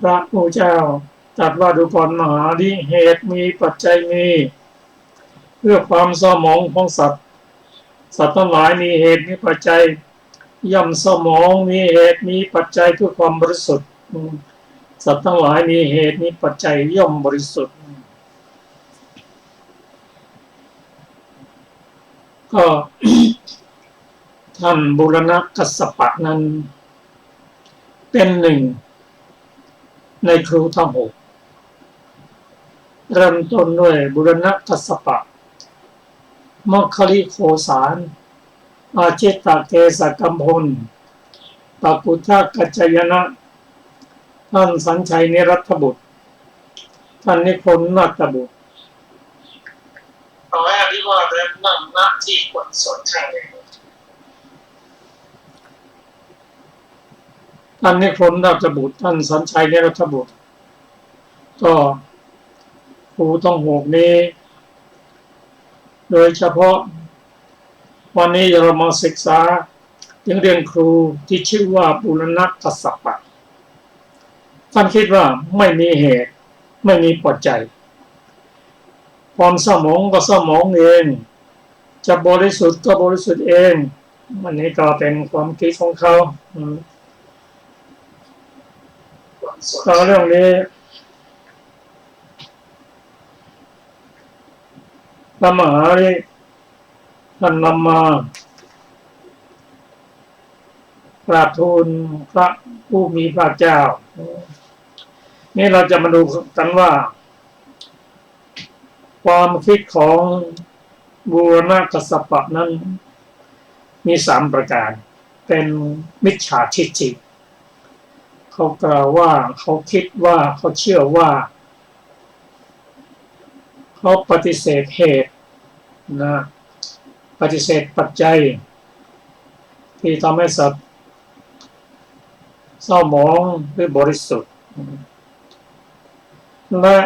พระพุทธเจ้าตรัสว่าดูก่อนมหาริเหตุมีปัจจัยมีเพื่อความเศร้าหมองของสัตว์ทั้งหลายมีเหตุมีปัจจัยย่อมเศร้าหมองมีเหตุมีปัจจัยเพื่อความบริสุทธิ์สัตว์ทั้งหลายมีเหตุมีปัจจัยย่อมบริสุทธิ์ก็ ท่านบูรณกัสสปะนั้นเป็นหนึ่งในครูทั้งหกเริ่มต้นด้วยบูรณกัสสปะมัคคิริโคสารอาเจตเกสกัมพลปกุทธกัจจยนะท่านสัญชัยนิรัตบุตรท่านนิพนธ์นาฏบุตรเอาให้อธิบายเป็นหน้าที่ควรสนใจท่านนิพนธ์นาฏบุตรท่านสัญชัยนิรัตบุตรก็ครูต้องหกนี้โดยเฉพาะวันนี้เรามาศึกษาถึงเรื่องครูที่ชื่อว่าบูรณกัสสปะท่านคิดว่าไม่มีเหตุไม่มีปัจจัยความเศร้าหมองก็เศร้าหมองเองจะบริสุทธิ์ก็บริสุทธิ์เองอันนี้ก็เป็นความคิดของเขาก็เรื่องนี้พระมหาริท่านนำมากราบทูลพระผู้มีพระเจ้านี่เราจะมาดูกันว่าความคิดของบูรณกัสสปะนั้นมี3ประการเป็นมิจฉาทิฏฐิเขากล่าวว่าเขาคิดว่าเขาเชื่อว่าเขาปฏิเสธเหตุนะปฏิเสธปัจจัยที่ทำให้สัตว์เศร้าหมองหรือบริสุทธิ์และ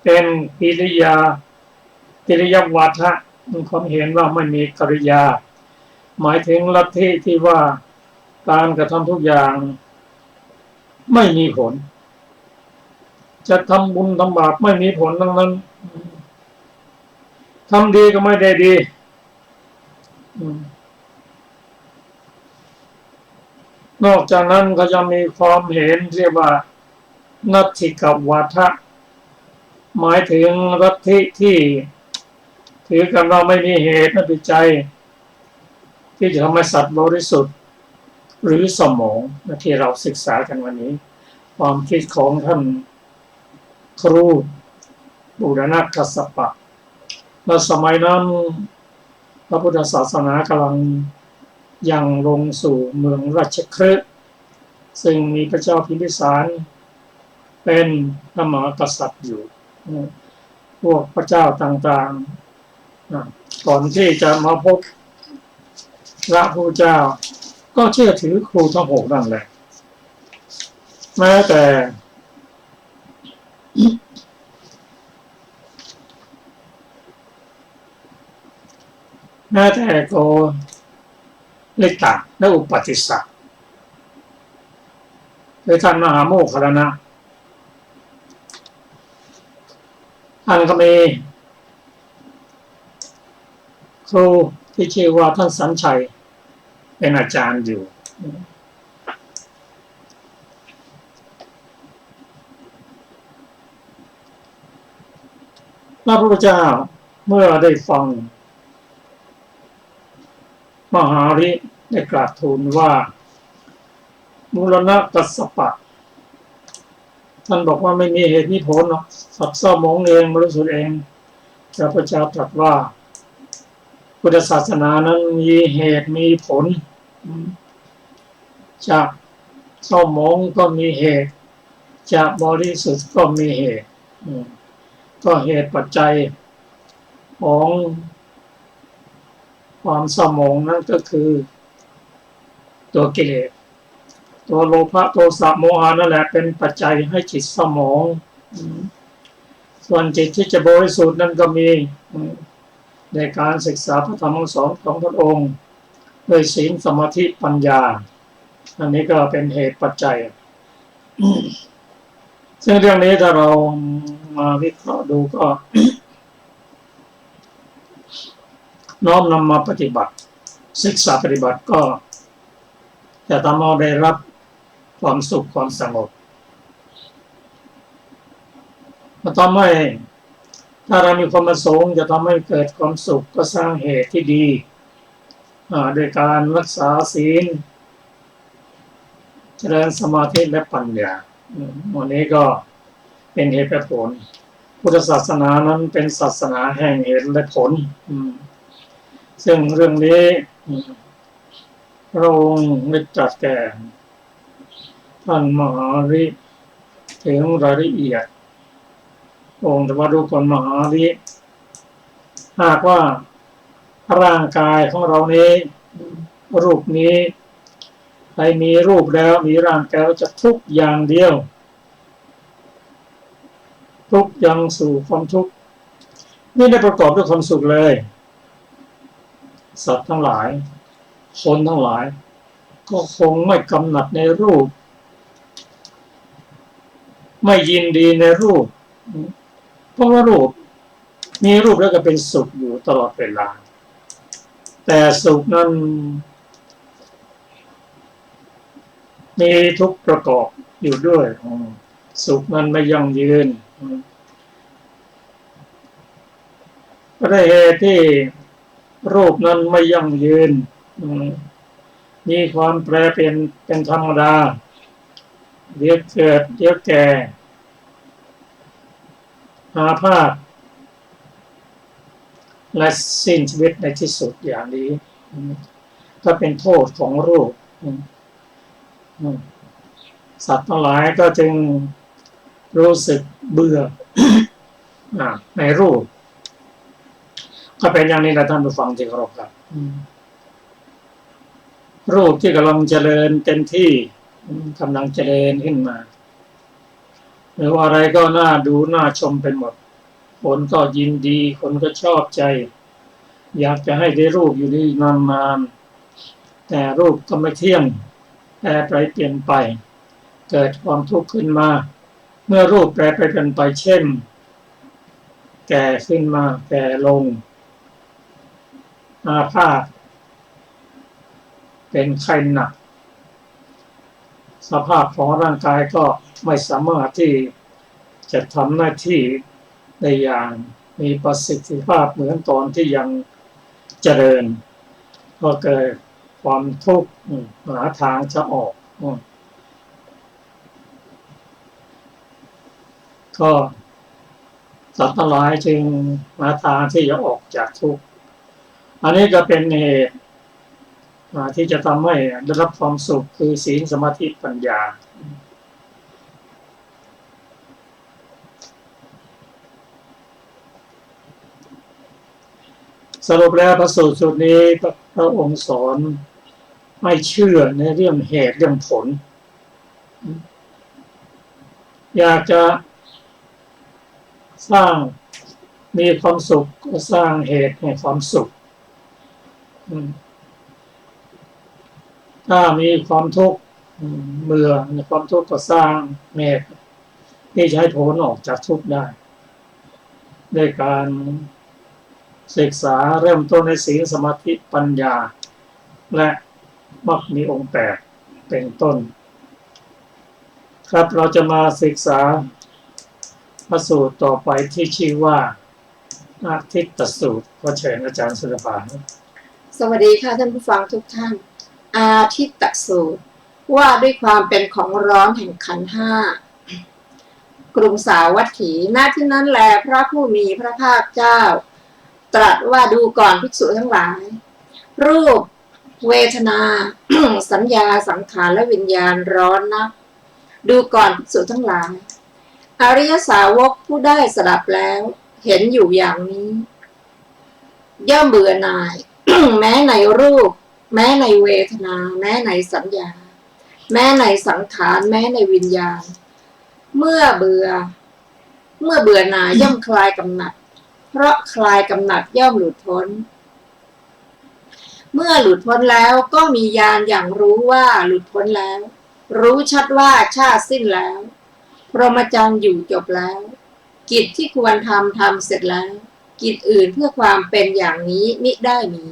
เป็นกิริยวาทะมีความเห็นว่าไม่มีกริยาหมายถึงลัทธิที่ว่าการกระทำทุกอย่างไม่มีผลจะทำบุญทำบาปไม่มีผลทั้งนั้นทำดีก็ไม่ได้ดีนอกจากนั้นก็จะมีความเห็นเรียกว่านัตถิกวาทะหมายถึงลัทธิที่ถือกันว่าไม่มีเหตุไม่ปัจจัยที่จะทำให้สัตว์บริสุทธิ์หรือสมองที่เราศึกษากันวันนี้ความคิดของท่านครูบูรณกัสสปะในสมัยนั้นพระพุทธศาสนากำลังยังลงสู่เมืองราชคฤห์ซึ่งมีพระเจ้าพิมพิสารเป็นพระมหากษัตริย์อยู่พวกพระเจ้าต่างๆก่อนที่จะมาพบพระพุทธเจ้าก็เชื่อถือครูทั้งหกนั่นแหละแม้แต่โกลิตะและอุปติสสะโดยท่านมหาโมคคัลลานะท่านก็มีครูที่ชื่อว่าท่านสัญชัยเป็นอาจารย์อยู่พระพุทธเจ้าเมื่อได้ฟังมหาริได้กราบทูลว่าบูรณกัสสปะท่านบอกว่าไม่มีเหตุมีผลหรอกสัตว์เศร้าหมองเองบริสุทธิ์เองพระพุทธเจ้าตรัสว่าพุทธศาสนานั้นมีเหตุมีผลจากเศร้าหมองก็มีเหตุจากบริสุทธิ์ก็มีเหตุก็เหตุปัจจัยของความเศร้าหมองนั้นก็คือตัวกิเลสตัวโลภะโทสะโมหะนั่นแหละเป็นปัจจัยให้จิตเศร้าหมองส่วนจิตที่จะบริสุทธิ์นั้นก็มีในการศึกษาพระธรรมคำสอนของพระองค์โดยศีลสมาธิปัญญาอันนี้ก็เป็นเหตุปัจจัย ซึ่งเรื่องนี้ถ้าเรามาวิเคราะห์ดูก็ น้อมนำมาปฏิบัติศึกษาปฏิบัติก็จะทำให้เราได้รับความสุขความสงบมันทำให้ถ้าเรามีความประสงค์จะทำให้เกิดความสุขก็สร้างเหตุที่ดีโดยการรักษาศีลเจริญสมาธิและปัญญาวันนี้ก็เป็นเหตุและผลพุทธศาสนานั้นเป็นศาสนาแห่งเหตุและผลซึ่งเรื่องนี้พระองค์ได้ตรัสแก่ท่านมหาริถึงรายละเอียดองค์ธรรมรูปมหาริหากว่าร่างกายของเรานี้รูปนี้ใครมีรูปแล้วมีร่างกายจะทุกข์อย่างเดียวทุกข์ยังสู่ความทุกข์ไม่ได้ประกอบด้วยความสุขเลยสัตว์ทั้งหลายคนทั้งหลายก็คงไม่กำหนัดในรูปไม่ยินดีในรูปเพราะว่ารูปมีรูปแล้วก็เป็นสุขอยู่ตลอดเวลาแต่สุขนั้นมีทุกข์ประกอบอยู่ด้วยสุขนั้นไม่ยั่งยืนก็ได้เหตุที่รูปนั้นไม่ยั่งยืนมีความแปรเปลี่ยนเป็นธรรมดาเดี๋ยวเกิดเดี๋ยวแก่อาพาธและสิ้นชีวิตในที่สุดอย่างนี้ก็เป็นโทษของรูปสัตว์ทั้งหลายก็จึงรู้สึกเบื่อ ในรูปก็เป็นอย่างนี้แหละท่านผู้ฟังที่เคารพครับรูปที่กำลังเจริญเต็มที่กำลังเจริญขึ้นมาหรือว่าอะไรก็น่าดูน่าชมเป็นหมดคนก็ยินดีคนก็ชอบใจอยากจะให้ได้รูปอยู่นี่นานๆแต่รูปก็ไม่เที่ยงแปรไปเปลี่ยนไปเกิดความทุกข์ขึ้นมาเมื่อรูปแปรไปเปลี่ยนไปเช่นแก่ขึ้นมาแก่ลงอาพาธเป็นไข้หนักสภาพของร่างกายก็ไม่สามารถที่จะทำหน้าที่ได้อย่างมีประสิทธิภาพเหมือนตอนที่ยังเจริญก็เกิดความทุกข์หาทางจะออกก็สัตว์ทั้งหลายจึงหาทางที่จะออกจากทุกข์อันนี้ก็เป็นเหตุที่จะทำให้ได้รับความสุขคือศีลสมาธิปัญญาสรุปแล้วพระสูตรสุดนี้พระองค์สอนให้เชื่อในเรื่องเหตุเรื่องผลอยากจะสร้างมีความสุขก็สร้างเหตุให้ความสุขถ้ามีความทุกข์เบื่อในความทุกข์ก็สร้างเหตุที่จะให้พ้นออกจากทุกข์ได้ด้วยการศึกษาเริ่มต้นในศีลสมาธิปัญญาและมรรคมีองค์8เป็นต้นครับเราจะมาศึกษาพระสูตรต่อไปที่ชื่อว่าอาทิตตสูตรขอเชิญอาจารย์สุรภาสวัสดีค่ะท่านผู้ฟังทุกท่านอาทิตตสูตรว่าด้วยความเป็นของร้อนแห่งขันธ์ห้ากรุงสาวัตถีณที่นั้นแลพระผู้มีพระภาคเจ้าตรัสว่าดูก่อนภิกษุทั้งหลายรูปเวทนา สัญญาสังขารและวิญญาณร้อนนักดูก่อนภิกษุทั้งหลายอริยสาวกผู้ได้สดับแล้วเห็นอยู่อย่างนี้ย่อมเบื่อหน่าย แม้ในรูปแม้ในเวทนาแม้ในสัญญาแม้ในสังขารแม้ในวิญญาณเมื่อเบื่อหน่ายย่อมคลายกำหนัดเพราะคลายกำหนัดย่อมหลุดพ้นเมื่อหลุดพ้นแล้วก็มีญาณอย่างรู้ว่าหลุดพ้นแล้ว รู้ชัดว่าชาติสิ้นแล้วพรหมจรรย์อยู่จบแล้วกิจที่ควรทำเสร็จแล้วกิจอื่นเพื่อความเป็นอย่างนี้มิได้มี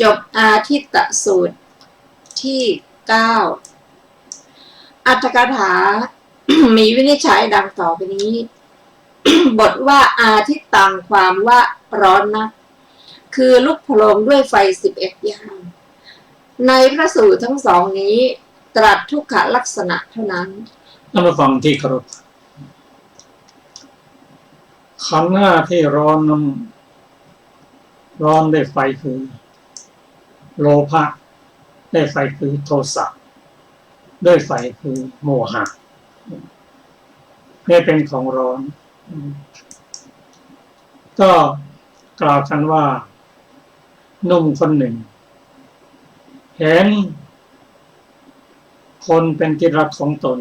จบอาทิตตสูตรที่9อัตถกถา มีวินิจฉัยดังต่อไปนี้ บทว่าอาทิตตังความว่าร้อนนักคือลุกโผล่ด้วยไฟ11 อย่างในพระสูตรทั้งสองนี้ตรัสทุกขลักษณะเท่านั้น ท่านผู้ฟังที่เคารพขันธ์ห้าที่ร้อนนั้นร้อนด้วยไฟคือโลภะด้วยไฟคือโทสะด้วยไฟคือโมหะนี่เป็นของร้อนก็กล่าวกันว่าหนุ่มคนหนึ่งเห็นคนเป็นที่รักของตน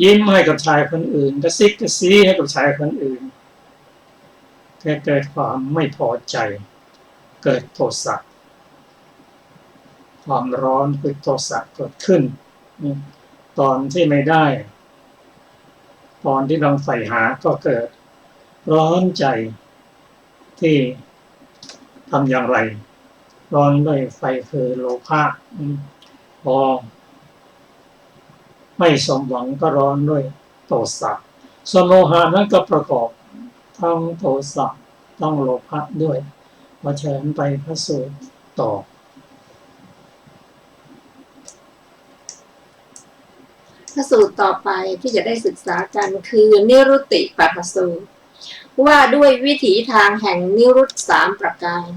ยิ้มให้กับชายคนอื่นกระซิกกระซีให้กับชายคนอื่นแค่เกิดความไม่พอใจเกิดโทสะความร้อนคือโทสะเกิดขึ้นตอนที่ไม่ได้ตอนที่เราใฝ่หาก็เกิดร้อนใจที่ทำอย่างไรร้อนด้วยไฟคือโลภะพอไม่สมหวังก็ร้อนด้วยโทสะส่วนโมหะนั้นก็ประกอบทั้งโทสะทั้งโลภะด้วยมาเชิญไปพระสูตรต่อพระสูตรต่อไปที่จะได้ศึกษากันคือนิรุตติปัฏฐสูตรว่าด้วยวิถีทางแห่งนิรุต3 ประการ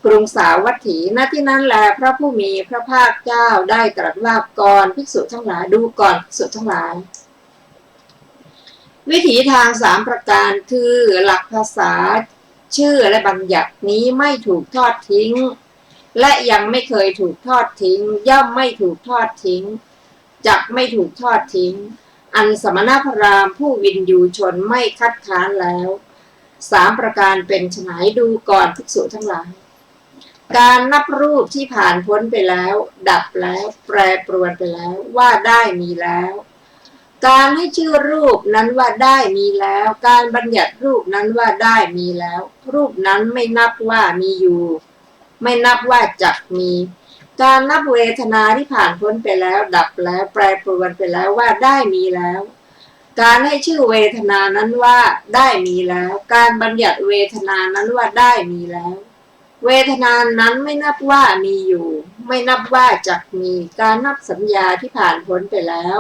กรุงสาวัตถีณที่นั้นแลพระผู้มีพระภาคเจ้าได้ตรัสว่าก่อนภิกษุทั้งหลายดูก่อนภิกษุทั้งหลายวิถีทาง3 ประการคือหลักภาษาชื่อและบัญญัตินี้ไม่ถูกทอดทิ้งและยังไม่เคยถูกทอดทิ้งย่อมไม่ถูกทอดทิ้งจักไม่ถูกทอดทิ้งอันสมณพราหมณ์ผู้วินยูชนไม่คัดค้านแล้ว3 ประการเป็นไฉนดูก่อนภิกษุทั้งหลายการนับรูปที่ผ่านพ้นไปแล้วดับแล้วแปรปรวนไปแล้วว่าได้มีแล้วการให้ชื่อรูปนั้นว่าได้มีแล้วการบัญญัติรูปนั้นว่าได้มีแล้วรูปนั้นไม่นับว่ามีอยู่ไม่นับว่าจักมีการนับเวทนาที่ผ่านพ้นไปแล้วดับแล้วแปรปรวนไปแล้วว่าได้มีแล้วการให้ชื่อเวทนานั้นว่าได้มีแล้วการบัญญัติเวทนานั้นว่าได้มีแล้วเวทนานั้นไม่นับว่ามีอยู่ไม่นับว่าจักมีการนับสัญญาที่ผ่านพ้นไปแล้ว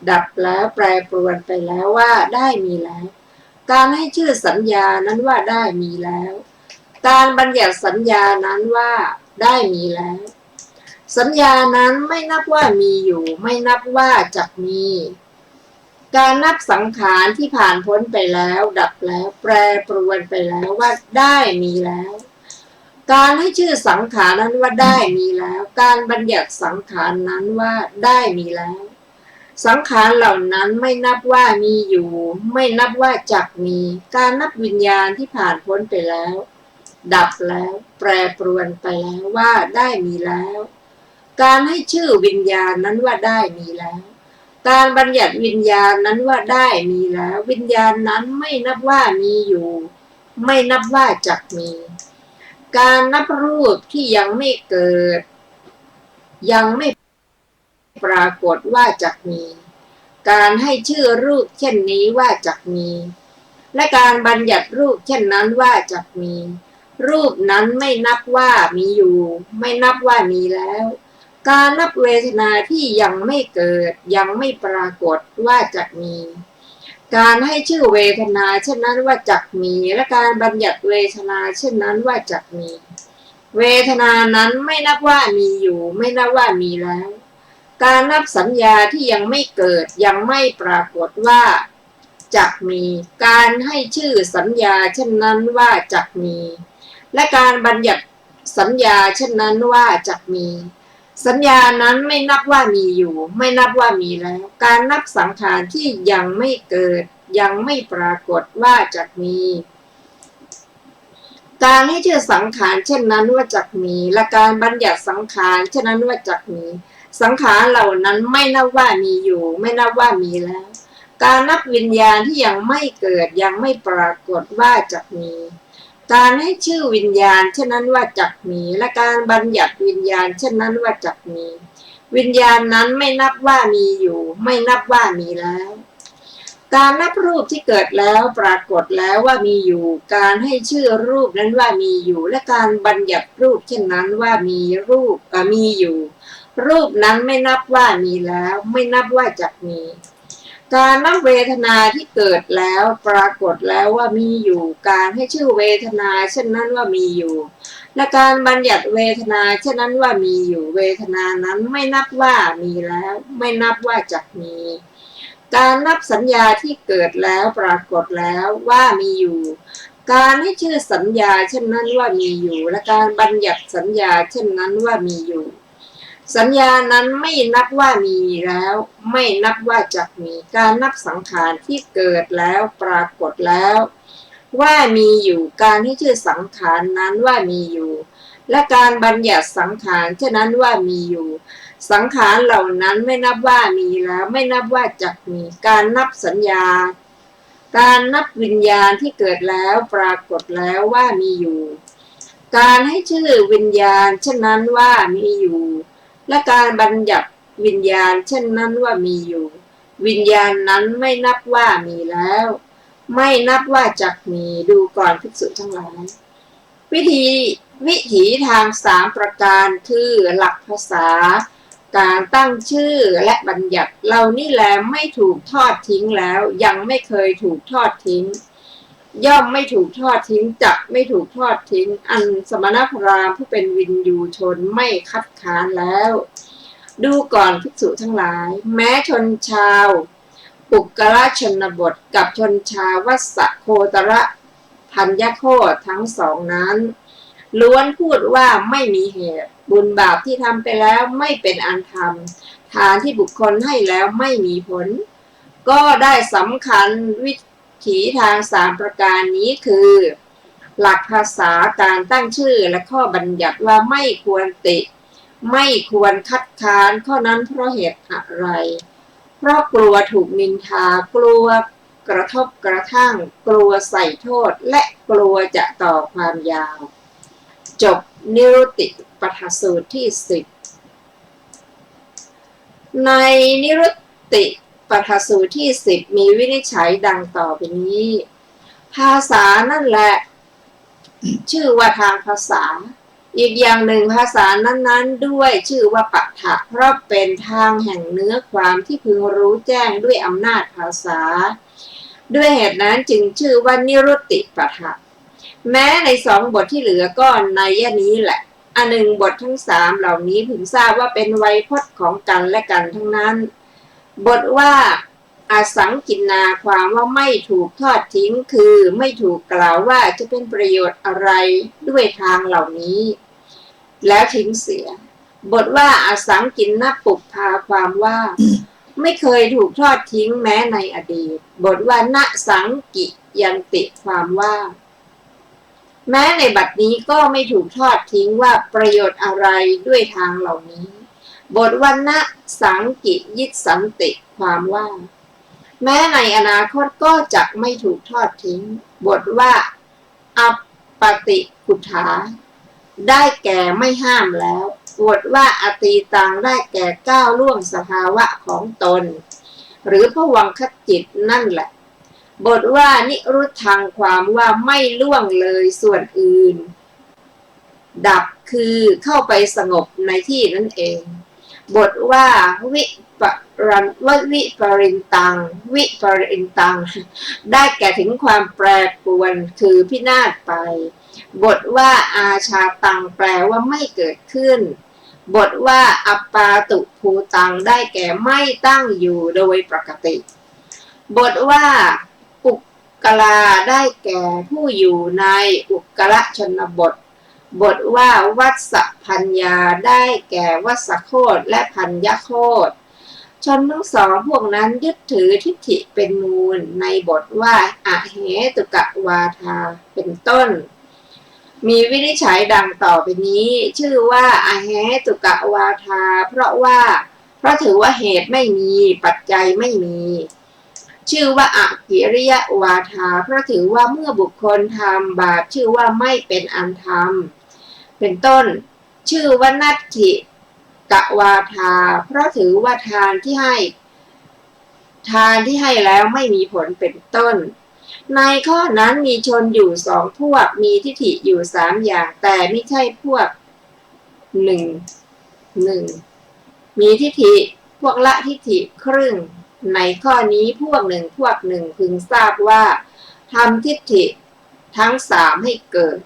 ดับแล้วแปรปรวนไปแล้วว่าได้มีแล้วการให้ชื่อสัญญานั้นว่าได้มีแล้วการบัญญัติสัญญานั้นว่าได้มีแล้วสัญญานั้นไม่นับว่ามีอยู่ไม่นับว่าจักมีการนับสังขารที่ผ่านพ้นไปแล้วดับแล้วแปรปรวนไปแล้วว่าได้มีแล้วการให้ชื่อสังขารนั้นว่าได้มีแล้วการบัญญัติสังขารนั้นว่าได้มีแล้วสังขารเหล่านั้นไม่นับว่ามีอยู่ไม่นับว่าจักมีการนับวิญญาณที่ผ่านพ้นไปแล้วดับแล้วแปรปรวนไปแล้วว่าได้มีแล้วการให้ชื่อวิญญาณนั้นว่าได้มีแล้วการบัญญัติวิญญาณนั้นว่าได้มีแล้ววิญญาณนั้นไม่นับว่ามีอยู่ไม่นับว่าจักมีการนับรูปที่ยังไม่เกิดยังไม่ปรากฏว่าจักมีการให้ชื่อรูปเช่นนี้ว่าจักมีและการบัญญัติรูปเช่นนั้นว่าจักมีรูปนั้นไม่นับว่ามีอยู่ไม่นับว่ามีแล้วการนับเวทนาที่ยังไม่เกิดยังไม่ปรากฏว่าจักมีการให้ชื่อเวทนาเช่นนั้นว่าจักมีและการบัญญัติเวทนาเช่นนั้นว่าจักมีเวทนานั้นไม่นับว่ามีอยู่ไม่นับว่ามีแล้วการนับสัญญาที่ยังไม่เกิดยังไม่ปรากฏว่าจักมีการให้ชื่อสัญญาเช่นนั้นว่าจักมีและการบัญญัติสัญญาเช่นนั้นว่าจักมีสัญญานั้นไม่นับว่ามีอยู่ไม่นับว่ามีแล้วการนับสังขารที่ยังไม่เกิดยังไม่ปรากฏว่าจักมีการให้ชื่อสังขารเช่นนั้นว่าจักมีและการบัญญัติสังขารเช่นนั้นว่าจักมี สังขารเหล่านั้นไม่นับว่ามีอยู่ไม่นับว่ามีแล้วการนับวิญญาณที่ยังไม่เกิดยังไม่ปรากฏว่าจักมีการให้ชื่อวิญญาณเช่นนั้นว่าจักมีและการบัญญัติวิญญาณเช่นนั้นว่าจักมีวิญญาณนั้นไม่นับว่ามีอยู่ไม่นับว่ามีแล้วการนับรูปที่เกิดแล้วปรากฏแล้วว่ามีอยู่การให้ชื่อรูปนั้นว่ามีอยู่และการบัญญัติรูปเช่นนั้นว่ามีรูปมีอยู่รูปนั้นไม่นับว่ามีแล้วไม่นับว่าจักมีการนับเวทนาที่เกิดแล้วปรากฏแล้วว่ามีอยู่การให้ชื่อเวทนาเช่นนั้นว่ามีอยู่และการบัญญัติเวทนาเช่นนั้นว่ามีอยู่เวทนานั้นไม่นับว่ามีแล้วไม่นับว่าจักมีการนับสัญญาที่เกิดแล้วปรากฏแล้วว่ามีอยู่การให้ชื่อสัญญาเช่นนั้นว่ามีอยู่และการบัญญัติสัญญาเช่นนั้นว่ามีอยู่สัญญานั้นไม่นับว่ามีแล้วไม่นับว่าจักมีการนับสังขารที่เกิดแล้วปรากฏแล้วว่ามีอยู่การให้ชื่อสังขารนั้นว่ามีอยู่และการบัญญัติสังขารเช่นนั้นว่ามีอยู่สังขารเหล่านั้นไม่นับว่ามีแล้วไม่นับว่าจักมีการนับสัญญาการนับวิญญาณที่เกิดแล้วปรากฏแล้วว่ามีอยู่การให้ชื่อวิญญาณเช่นนั้นว่ามีอยู่และการบัญญัติวิญญาณเช่นนั้นว่ามีอยู่วิญญาณนั้นไม่นับว่ามีแล้วไม่นับว่าจักมีดูก่อนภิกษุทั้งหลายวิถีทาง3ประการคือหลักภาษาการตั้งชื่อและบัญญัติเหล่านี้แลไม่ถูกทอดทิ้งแล้วยังไม่เคยถูกทอดทิ้งย่อมไม่ถูกทอดทิ้งจักไม่ถูกทอดทิ้งอันสมณพราหมณ์ผู้เป็นวินยูชนไม่คัดค้านแล้วดูก่อนภิกษุทั้งหลายแม้ชนชาวปุกกะชนบทกับชนชาววัสโคตระธัญญโคตทั้งสองนั้นล้วนพูดว่าไม่มีเหตุบุญบาปที่ทำไปแล้วไม่เป็นอันธรรมทานที่บุคคลให้แล้วไม่มีผลก็ได้สำคัญวิถีทาง3ประการนี้คือหลักภาษาการตั้งชื่อและข้อบัญญัติว่าไม่ควรติไม่ควรคัดค้านข้อนั้นเพราะเหตุอะไรเพราะกลัวถูกนินทากลัวกระทบกระทั่งกลัวใส่โทษและกลัวจะต่อความยาวจบนิรุตติปฐสูตรที่10ในนิรุตติปฐสูตรที่10มีวินิจฉัยดังต่อไปนี้ภาษานั่นแหละชื่อว่าทางภาษาอีกอย่างหนึ่งภาษานั้นๆด้วยชื่อว่าปัฏฐะเพราะเป็นทางแห่งเนื้อความที่พึงรู้แจ้งด้วยอำนาจภาษาด้วยเหตุนั้นจึงชื่อว่านิรุตติปัฏฐะแม้ใน2บทที่เหลือก็ในนี้แหละอันหนึ่งบททั้ง3เหล่านี้พึงทราบว่าเป็นไวยพจน์ของกันและกันทั้งนั้นบทว่าอสังกินนาความว่าไม่ถูกทอดทิ้งคือไม่ถูกกล่าวว่าจะเป็นประโยชน์อะไรด้วยทางเหล่านี้แล้วทิ้งเสียบทว่าอสังกินนปุพพาความว่าไม่เคยถูกทอดทิ้งแม้ในอดีตบทว่าณสังกิยันติความว่าแม้ในบัดนี้ก็ไม่ถูกทอดทิ้งว่าประโยชน์อะไรด้วยทางเหล่านี้บทว่าณสังกิยิตสันติความว่าแม้ในอนาคตก็จะไม่ถูกทอดทิ้งบทว่าอปติกุถาได้แก่ไม่ห้ามแล้วบทว่าอตีตังได้แก่ก้าวล่วงสภาวะของตนหรือภวังคจิตนั่นแหละบทว่านิรุตทังความว่าไม่ล่วงเลยส่วนอื่นดับคือเข้าไปสงบในที่นั่นเองบทว่าวิปริณตังได้แก่ถึงความแปรปรวนคือพินาศไปบทว่าอาชาตังแปลว่าไม่เกิดขึ้นบทว่าอัปปาตุภูตังได้แก่ไม่ตั้งอยู่โดยปกติบทว่าอุกกลาได้แก่ผู้อยู่ในอุกกลชนบทบทว่าวัสสพัญญาได้แก่วัสโคตและพัญญโคตชนทั้งสองพวกนั้นยึดถือทิฏฐิเป็นมูลในบทว่าอเหตุกวาทาเป็นต้นมีวินิจฉัยดังต่อไปนี้ชื่อว่าอเหตุกวาทาเพราะว่า เพราะถือว่าเหตุไม่มีปัจจัยไม่มีชื่อว่าอกิริยวาทาเพราะถือว่าเมื่อบุคคลทำบาปชื่อว่าไม่เป็นอันธรรมเป็นต้นชื่อว่านัตถิกวาทาเพราะถือว่าทานที่ให้แล้วไม่มีผลเป็นต้นในข้อนั้นมีชนอยู่สองพวกมีทิฏฐิอยู่สามอย่างแต่ไม่ใช่พวกหนึ่งมีทิฏฐิพวกละทิฏฐิครึ่งในข้อนี้พวกหนึ่งพึงทราบว่าทำทิฏฐิทั้งสามให้เกิด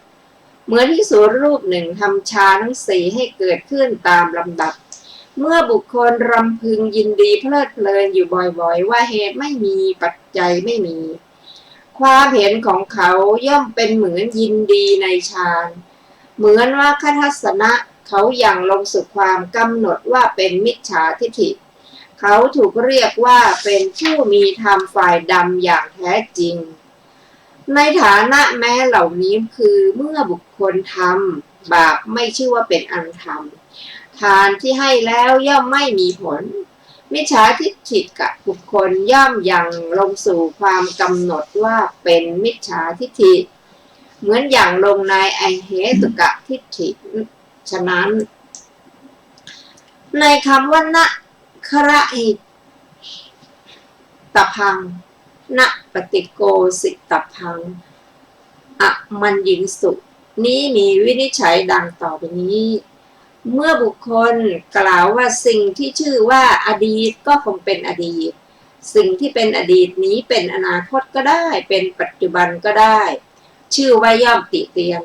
เหมือนภิกษุรูปหนึ่งทำฌานทั้งสี่ให้เกิดขึ้นตามลำดับเมื่อบุคคลรำพึงยินดีเพลิดเพลินอยู่บ่อยๆว่าเหตุไม่มีปัจจัยไม่มีความเห็นของเขาย่อมเป็นเหมือนยินดีในฌานเหมือนว่าคทัสสนะเขาอย่างลงสู่ความกำหนดว่าเป็นมิจฉาทิฏฐิเขาถูกเรียกว่าเป็นผู้มีธรรมฝ่ายดำอย่างแท้จริงในฐานะแม้เหล่านี้คือเมื่อบุคคลทำบาปไม่ชื่อว่าเป็นอันธรรมทานที่ให้แล้วย่อมไม่มีผลมิจฉาทิฏฐิกับบุคคลย่อมยังลงสู่ความกำหนดว่าเป็นมิจฉาทิฏฐิเหมือนอย่างลงในไอเหตุกะทิฏฐิฉะนั้นในคำว่านะคระหิตพังนะปฏิโกสิตพังอะมันยินสุนี้มีวินิจฉัยดังต่อไปนี้เมื่อบุคคลกล่าวว่าสิ่งที่ชื่อว่าอดีตก็คงเป็นอดีตสิ่งที่เป็นอดีตนี้เป็นอนาคตก็ได้เป็นปัจจุบันก็ได้ชื่อว่าย่อมติเตียน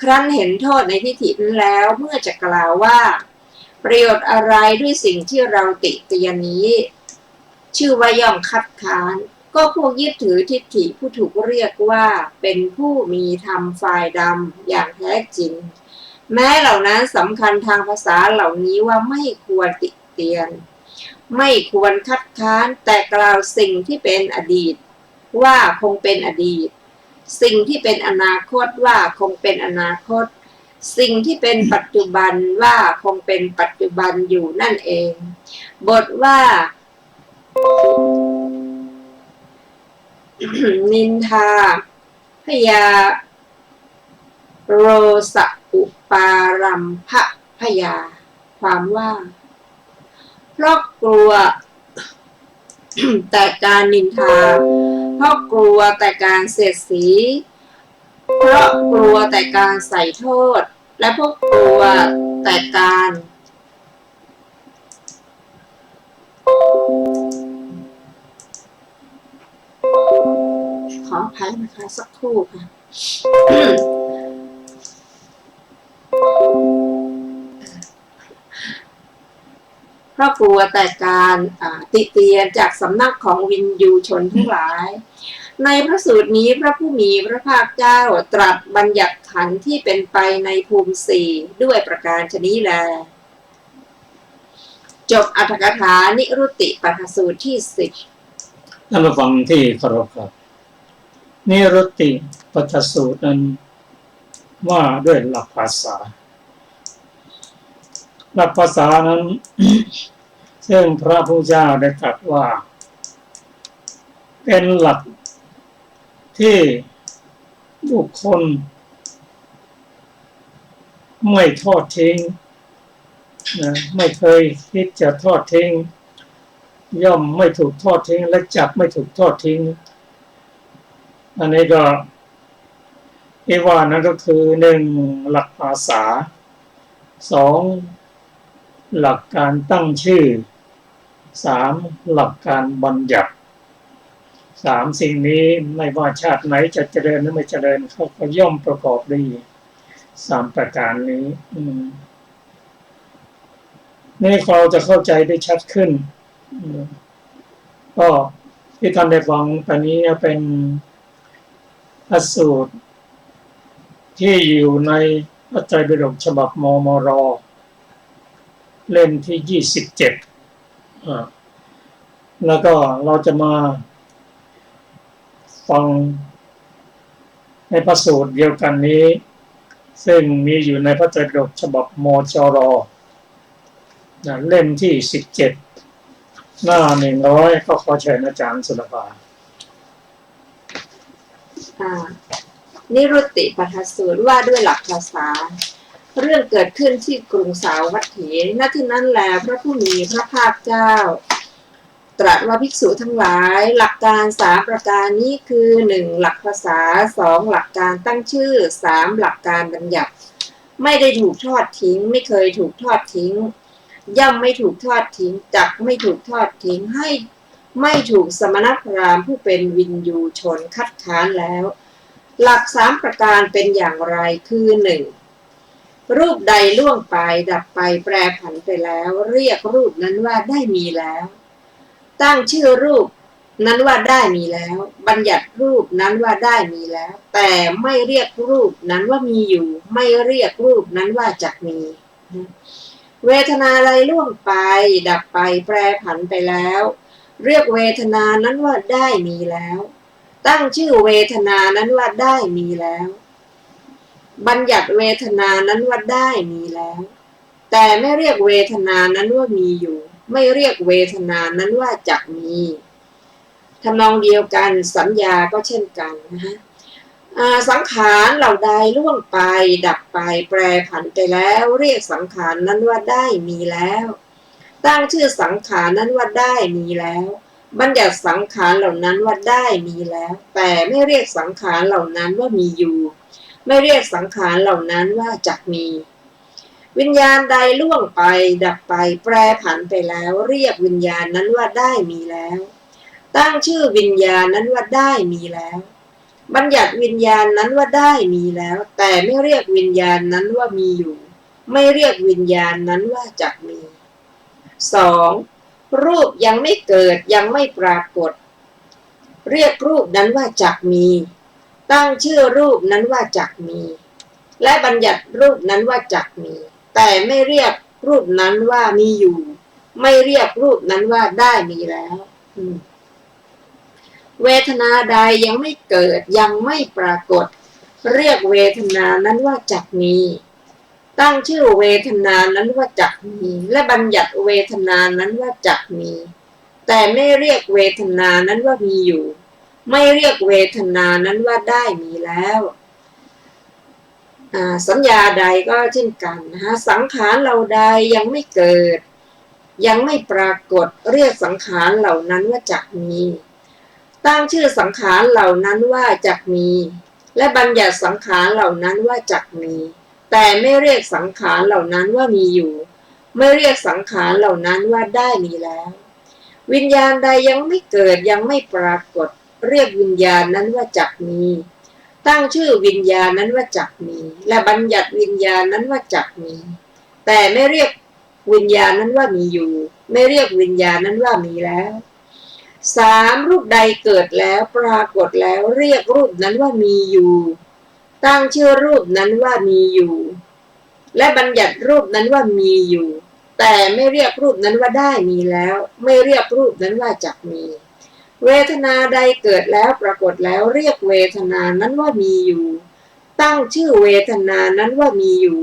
ครั้นเห็นโทษในทิฏฐินั้นแล้วเมื่อจะกล่าวว่าประโยชน์อะไรด้วยสิ่งที่เราติเตียนนี้ชื่อว่าย่อมคัดค้านก็พวกยึดถือทิฏฐิผู้ถูกเรียกว่าเป็นผู้มีธรรมฝ่ายดำอย่างแท้จริงแม้เหล่านั้นสำคัญทางภาษาเหล่านี้ว่าไม่ควรติเตียนไม่ควรคัดค้านแต่กล่าวสิ่งที่เป็นอดีตว่าคงเป็นอดีตสิ่งที่เป็นอนาคตว่าคงเป็นอนาคตสิ่งที่เป็นปัจจุบันว่าคงเป็นปัจจุบันอยู่นั่นเองบทว่า นินทาพยาโรสอุปารัมภพยาความว่าเพราะกลัว แต่การนินทาเพราะกลัวแต่การเสียดสีเพราะกลัวแต่การใส่โทษและเพราะกลัวแต่การขออภัยนะคะสักครู่ค่ะ เพราะกลัวแต่การติเตียนจากสำนักของวินยูชนทั้งหลายในพระสูตรนี้พระผู้มีพระภาคเจ้าตรัสบัญญัติขันธ์ที่เป็นไปในภูมิสี่ด้วยประการฉะนี้แลจบอรรถกถานิรุตติปัฏฐสูตรที่10ท่านผู้ฟังที่เคารพครับนิรุตติปัฏฐสูตรนั้นว่าด้วยหลักภาษาหลักภาษานั้น ซึ่งพระพุทธเจ้าได้ตรัสว่าเป็นหลักที่บุคคลไม่ทอดทิ้งนะไม่เคยคิดจะทอดทิ้งย่อมไม่ถูกทอดทิ้งและจับไม่ถูกทอดทิ้งอันนี้ก็ที่ว่านั้นก็คือ1หลักภาษา2หลักการตั้งชื่อ3หลักการบัญญัติ3สิ่งนี้ไม่ว่าชาติไหนจะเจริญหรือไม่เจริญเขาก็ย่อมประกอบด้วย3ประการนี้นี่เราจะเข้าใจได้ชัดขึ้นก็ที่ท่านได้ฟังตอนนี้เป็นพระสูตรที่อยู่ในพระไตรปิฎกฉบับมมร.เล่มที่27แล้วก็เราจะมาฟังในพระสูตรเดียวกันนี้ซึ่งมีอยู่ในพระไตรปิฎกฉบับมจร. เล่มที่17 หน้า100ก็ขอเชิญอาจารย์สุรภา นิรุตติปทัสสูตรว่าด้วยหลักภาษาเรื่องเกิดขึ้นที่กรุงสาวัตถีณที่นั้นแลพระผู้มีพระภาคเจ้าตรัสว่าภิกษุทั้งหลายหลักการ3ประการนี้คือ 1. หลักภาษา 2. หลักการตั้งชื่อ 3. หลักการบัญญัติไม่ได้ถูกทอดทิ้งไม่เคยถูกทอดทิ้งย่อมไม่ถูกทอดทิ้งจักไม่ถูกทอดทิ้งให้ไม่ถูกสมณพราหมณ์ผู้เป็นวินยูชนคัดค้านแล้วหลัก3ประการเป็นอย่างไรคือ 1. รูปใดล่วงไปดับไปแปรผันไปแล้วเรียกรูปนั้นว่าได้มีแล้วตั้งชื่อรูปนั้นว่าได้มีแล้วบัญญัติรูปนั้นว่าได้มีแล้วแต่ไม่เรียกรูปนั้นว่ามีอยู่ไม่เรียกรูปนั้นว่าจักมีเวทนาใดล่วงไปดับไปแปรผันไปแล้วเรียกเวทนานั้นว่าได้มีแล้วตั้งชื่อเวทนานั้นว่าได้มีแล้วบัญญัติเวทนานั้นว่าได้มีแล้วแต่ไม่เรียกเวทนานั้นว่ามีอยู่ไม่เรียกเวทนานั้นว่าจักมีทำนองเดียวกันสัญญาก็เช่นกันนะฮะสังขารเหล่าใดล่วงไปดับไปแปรผันไปแล้วเรียกสังขารนั้นว่าได้มีแล้วตั้งชื่อสังขารนั้นว่าได้มีแล้วบัญญัติสังขารเหล่านั้นว่าได้มีแล้วแต่ไม่เรียกสังขารเหล่านั้นว่ามีอยู่ไม่เรียกสังขารเหล่านั้นว่าจักมีวิญญาณใดล่วงไปดับไปแปรผันไปแล้วเรียกวิญญาณนั้นว่าได้มีแล้วตั้งชื่อวิญญาณนั้นว่าได้มีแล้วบัญญัติวิญญาณนั้นว่าได้มีแล้วแต่ไม่เรียกวิญญาณนั้นว่ามีอยู่ไม่เรียกวิญญาณนั้นว่าจักมี 2. รูปยังไม่เกิดยังไม่ปรากฏเรียกรูปนั้นว่าจักมีตั้งชื่อรูปนั้นว่าจักมีและบัญญัติรูปนั้นว่าจักมีแต่ไม่เรียกรูปนั้นว่ามีอยู่ไม่เรียกรูปนั้นว่าได้มีแล้วเวทนาใดยังไม่เกิดยังไม่ปรากฏเรียกเวทนานั้นว่าจักมีตั้งชื่อเวทนานั้นว่าจักมีและบัญญัติเวทนานั้นว่าจักมีแต่ไม่เรียกเวทนานั้นว่ามีอยู่ไม่เรียกเวทนานั้นว่าได้มีแล้วสัญญาใดก็เช่นกันนะสังขารเหล่าใดยังไม่เกิดยังไม่ปรากฏเรียกสังขารเหล่านั้นว่าจักมีตั้งชื่อสังขารเหล่านั้นว่าจักมีและบัญญัติสังขารเหล่านั้นว่าจักมีแต่ไม่เรียกสังขารเหล่านั้นว่ามีอยู่ไม่เรียกสังขารเหล่านั้นว่าได้มีแล้ววิญญาณใดยังไม่เกิดยังไม่ปรากฏเรียกวิญญาณนั้นว่าจักมีตั้งชื่อวิญญาณนั้นว่าจักมีและบัญญัติวิญญาณนั้นว่าจักมีแต่ไม่เรียกวิญญาณนั้นว่ามีอยู่ไม่เรียกวิญญาณนั้นว่ามีแล้ว 3. รูปใดเกิดแล้วปรากฏแล้วเรียกรูปนั้นว่ามีอยู่ตั้งชื่อรูปนั้นว่ามีอยู่และบัญญัติรูปนั้นว่ามีอยู่แต่ไม่เรียกรูปนั้นว่าได้มีแล้วไม่เรียกรูปนั้นว่าจักมีเวทนาใดเกิดแล้วปรากฏแล้วเรียกเวทนานั้นว่ามีอยู่ตั้งชื่อเวทนานั้นว่ามีอยู่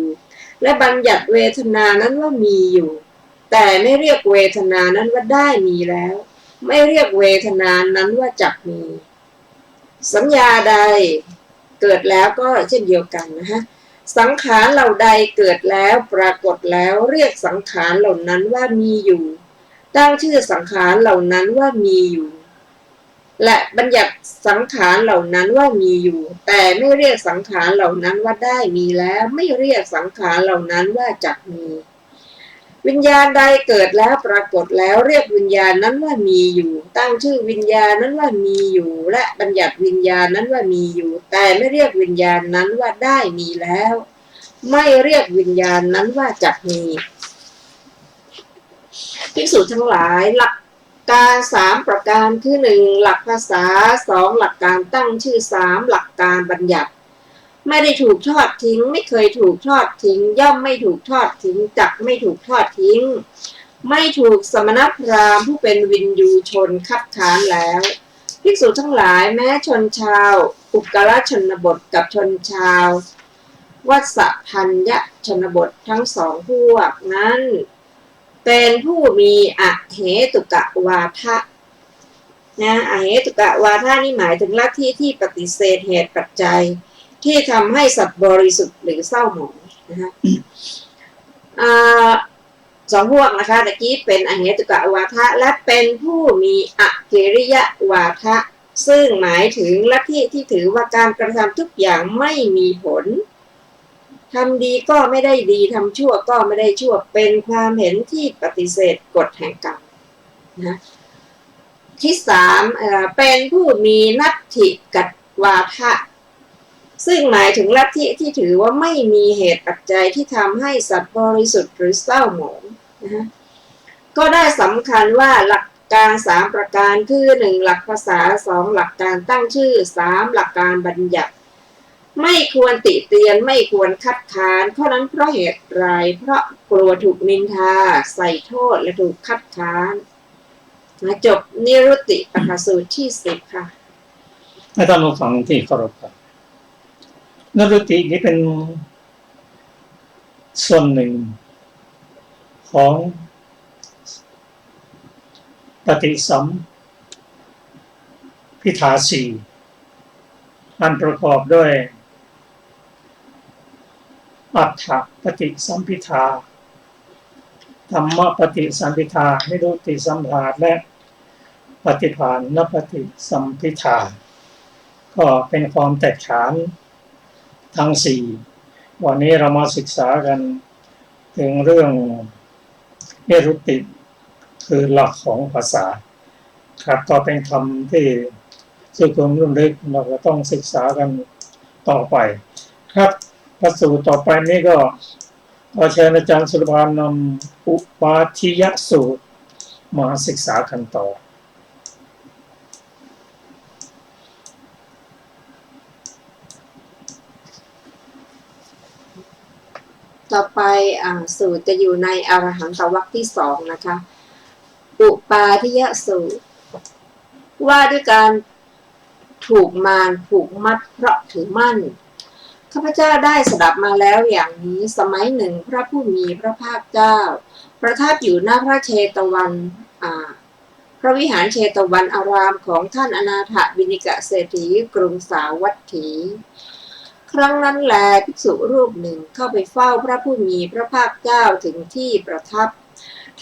และบัญญัติเวทนานั้นว่ามีอยู่แต่ไม่เรียกเวทนานั้นว่าได้มีแล้วไม่เรียกเวทนานั้นว่าจักมีสัญญาใดเกิดแล้วก็เช่นเดียวกันนะฮะสังขารเหล่าใดเกิดแล้วปรากฏแล้วเรียกสังขารเหล่านั้นว่ามีอยู่ตั้งชื่อสังขารเหล่านั้นว่ามีอยู่และบัญญัติสังขารเหล่านั้นว่ามีอยู่แต่ไม่เรียกสังขารเหล่านั้นว่าได้มีแล้วไม่เรียกสังขารเหล่านั้นว่าจักมีวิญญาณใดเกิดแล้วปรากฏแล้วเรียกวิญญาณนั้นว่ามีอยู่ตั้งชื่อวิญญาณนั้นว่ามีอยู่และบัญญัติวิญญาณนั้นว่ามีอยู่แต่ไม่เรียกวิญญาณนั้นว่าได้มีแล้วไม่เรียกวิญญาณนั้นว่าจักมีภิกษุทั้งหลายหลักการ3ประการคือ 1. หลักภาษา 2. หลักการตั้งชื่อ 3. หลักการบัญญัติไม่ได้ถูกทอดทิ้งไม่เคยถูกทอดทิ้งย่อมไม่ถูกทอดทิ้งจักไม่ถูกทอดทิ้งไม่ถูกสมณพราหมณ์ผู้เป็นวินยูชนคัดค้านแล้วภิกษุทั้งหลายแม้ชนชาวอุกรชนบทกับชนชาววัสสัพพัญญชนบททั้ง2พวกนั้น เป็นผู้มีอเหตุกะวาทะนะอเหตุกะวาทะนี่หมายถึงลัทธิที่ปฏิเสธเหตุปัจจัยที่ทำให้สัตว์บริสุทธิ์หรือเศร้าหมองนะคะสองพวกนะคะตะกี้เป็นอเหตุกะวาทะและเป็นผู้มีอกิริยวาทะซึ่งหมายถึงลัทธิที่ถือว่าการกระทำทุกอย่างไม่มีผลทำดีก็ไม่ได้ดีทำชั่วก็ไม่ได้ชั่วเป็นความเห็นที่ปฏิเสธกฎแห่งกรรมนะที่สามเป็นผู้มีนัตถิกัตวาทะซึ่งหมายถึงลัทธิที่ถือว่าไม่มีเหตุปัจจัยที่ทำให้สัตว์บริสุทธิ์หรือเศร้าหมองนะก็ได้สำคัญว่าหลักการ3ประการคือ1หลักภาษา2หลักการตั้งชื่อ3หลักการบัญญัติไม่ควรติเตียนไม่ควรคัดค้านเพราะนั้นเพราะเหตุไรเพราะกลัวถูกนินทาใส่โทษและถูกคัดค้านมาจบนิรุตติปหสูตรที่10ค่ะให้ท่านผู้ฟังที่เคารพครับนิรุตตินี้เป็นส่วนหนึ่งของปฏิสัมภิทาสี่อันประกอบด้วยอัฏฐปฏิสัมภิทาธรรมปฏิสัมภิทานิรุตติสัมภาสและปฏิภาณปฏิสัมภิทาก็เป็นความแตกฉานทั้งสี่วันนี้เรามาศึกษากันถึงเรื่องนิรุตติคือหลักของภาษาครับก็เป็นคำที่สุขุมลุ่มลึกเราก็ต้องศึกษากันต่อไปครับพระสูตรต่อไปนี้ก็ขอเชิญอาจารย์สุรพานนำอุปาทิยสูตรมาศึกษากันต่อต่อไปสูตรจะอยู่ในอรหันตวรรคที่2นะคะอุปาทิยสูตรว่าด้วยการถูกมารผูกมัดเพราะถือมั่นข้าพเจ้าได้สดับมาแล้วอย่างนี้สมัยหนึ่งพระผู้มีพระภาคเจ้าประทับอยู่หน้าพระเชตวันพระวิหารเชตวันอารามของท่านอนาถบิณฑิกเศรษฐีกรุงสาวัตถีครั้งนั้นแลภิกษุรูปหนึ่งเข้าไปเฝ้าพระผู้มีพระภาคเจ้าถึงที่ประทับ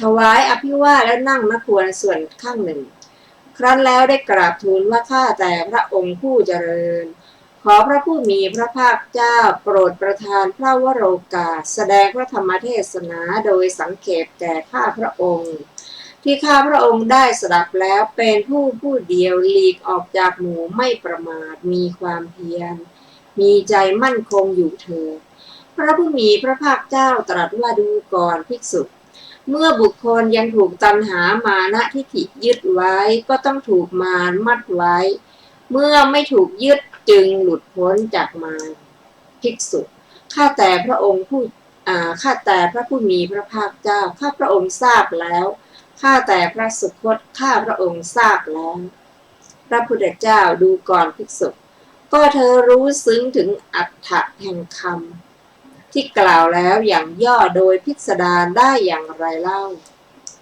ถวายอภิวาทและนั่งณควรส่วนข้างหนึ่งครั้นแล้วได้กราบทูลว่าข้าแต่พระองค์ผู้เจริญขอพระผู้มีพระภาคเจ้าโปรดประทานพระวโรกาสแสดงพระธรรมเทศนาโดยสังเขปแก่ข้าพระองค์ที่ข้าพระองค์ได้สดับแล้วเป็นผู้เดียวหลีกออกจากหมู่ไม่ประมาทมีความเพียรมีใจมั่นคงอยู่เถิดพระผู้มีพระภาคเจ้าตรัสว่าดูก่อนภิกษุเมื่อบุคคลยังถูกตัณหามานะทิฏฐิยึดไว้ก็ต้องถูกมารมัดไว้เมื่อไม่ถูกยึดจึงหลุดพ้นจากมารภิกษุข้าแต่พระองค์ข้าแต่พระผู้มีพระภาคเจ้าข้าพระองค์ทราบแล้วข้าแต่พระสุคตข้าพระองค์ทราบแล้วพระพุทธเจ้าดูก่อนภิกษุก็เธอรู้ซึ้งถึงอรรถะแห่งคำที่กล่าวแล้วอย่างย่อโดยพิสดารได้อย่างไรเล่า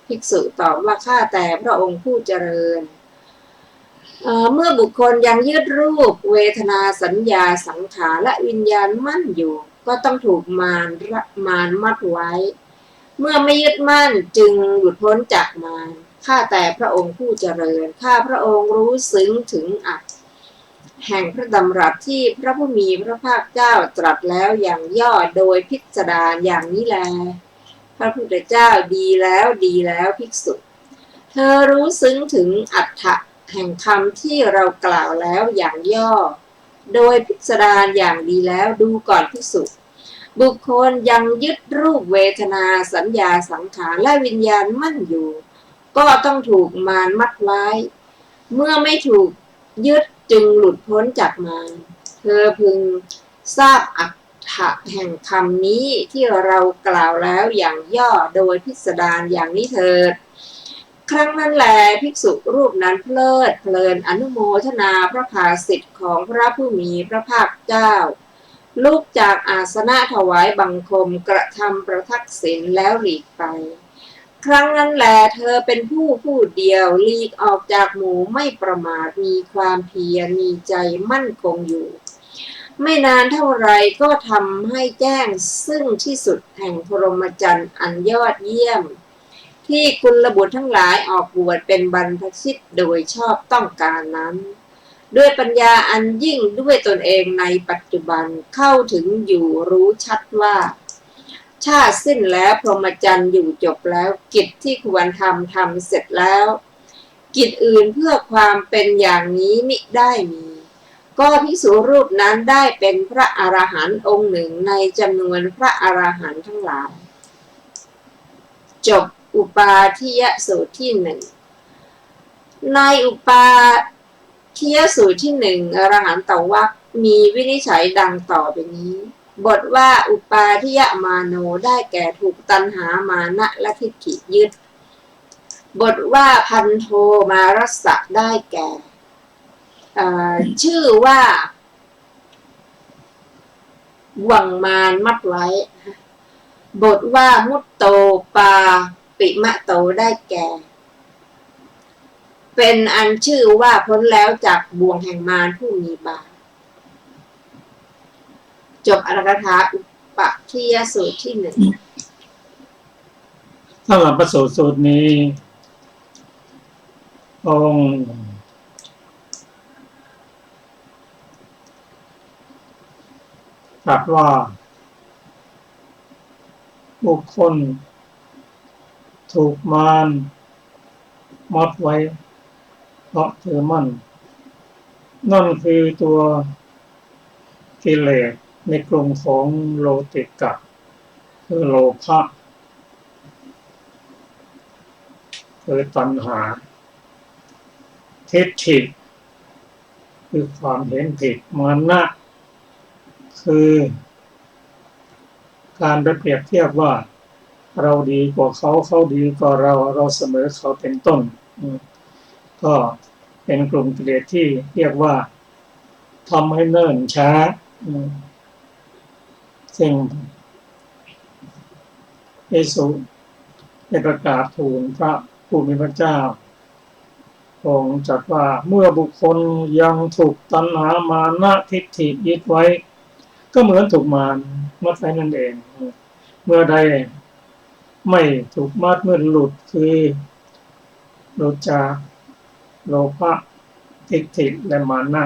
ภิกษุตอบว่าข้าแต่พระองค์ผู้เจริญเมื่อบุคคลยังยึดรูปเวทนาสัญญาสังขารและวิญญาณมั่นอยู่ก็ต้องถูกมารมัดไว้เมื่อไม่ยึดมั่นจึงหลุดพ้นจากมารข้าแต่พระองค์ผู้เจริญข้าพระองค์รู้ซึ้งถึงอรรถแห่งพระดำรัสที่พระผู้มีพระภาคเจ้าตรัสแล้วอย่างย่อโดยพิสดารอย่างนี้แลพระพุทธเจ้าดีแล้วภิกษุเธอรู้ซึ้งถึงอรรถะแห่งคำที่เรากล่าวแล้วอย่างย่อโดยพิสดารอย่างดีแล้วดูก่อนภิกษุบุคคลยังยึดรูปเวทนาสัญญาสังขารและวิญญาณมั่นอยู่ก็ต้องถูกมารมัดไว้เมื่อไม่ถูกยึดจึงหลุดพ้นจากมารเธอพึงทราบอรรถะแห่งคำนี้ที่เรากล่าวแล้วอย่างย่อโดยพิสดารอย่างนี้เถิดครั้งนั้นแลภิกษุรูปนั้นเพลิดเพลินอนุโมทนาพระภาสิทธิ์ของพระผู้มีพระภาคเจ้าลุกจากอาสนะถวายบังคมกระทำประทักษิณแล้วหลีกไป ครั้งนั้นแลเธอเป็นผู้เดียวลีกออกจากหมู่ไม่ประมาทมีความเพียรมีใจมั่นคงอยู่ ไม่นานเท่าไรก็ทำให้แจ้งซึ่งที่สุดแห่งพรหมจรรย์อันยอดเยี่ยมที่กุลบุตรทั้งหลายออกบวชเป็นบรรพชิตโดยชอบต้องการนั้นด้วยปัญญาอันยิ่งด้วยตนเองในปัจจุบันเข้าถึงอยู่รู้ชัดว่าชาติสิ้นแล้วพรหมจรรย์อยู่จบแล้วกิจที่ควรทำเสร็จแล้วกิจอื่นเพื่อความเป็นอย่างนี้มิได้มีก็ภิกษุรูปนั้นได้เป็นพระอรหันต์องค์หนึ่งในจำนวนพระอรหันต์ทั้งหลายจบอุปาทิยสูตรที่หนึ่งในอุปาทิยสูตรที่หนึ่งอรหันตวรรคมีวินิจฉัยดังต่อไปนี้บทว่าอุปาทิยมาโนได้แก่ถูกตัณหามานะและทิฏฐิยึดบทว่าพันโทมารัสสะได้แก่ชื่อว่าวังมานมัดไว้บทว่ามุตโตปาปิมะโตได้แก่เป็นอันชื่อว่าพ้นแล้วจากบ่วงแห่งมารผู้มีบาปจบอรกถาอุปาทิยสูตรที่หนึ่งสำหรับพระสูตรนี้องค์ตรัสว่าบุคคลถูกมารมัดไว้เพราะถือมั่นนั่นคือตัวกิเลสในกลุ่มของโลติกะคือโลภะคือตัณหาทิฏฐิคือความเห็นผิดมานะคือการไปเปรียบเทียบว่าเราดีกว่าเขาเขาดีกว่าเราเสมอเขาเป็นต้นก็เป็นกลุ่มกิเลสที่เรียกว่าทำให้เนิ่นช้าซึ่งเยซูได้ประกาศทูลพระผู้มีพระเจ้าองค์จัดว่าเมื่อบุคคลยังถูกตัณหามานะทิฏฐิยึดไว้ก็เหมือนถูกมารมัดไว้นั่นเองเมื่อใดไม่ถูกมัดเมื่อหลุดคือหลุดจากโลภะทิฏฐิและมานะ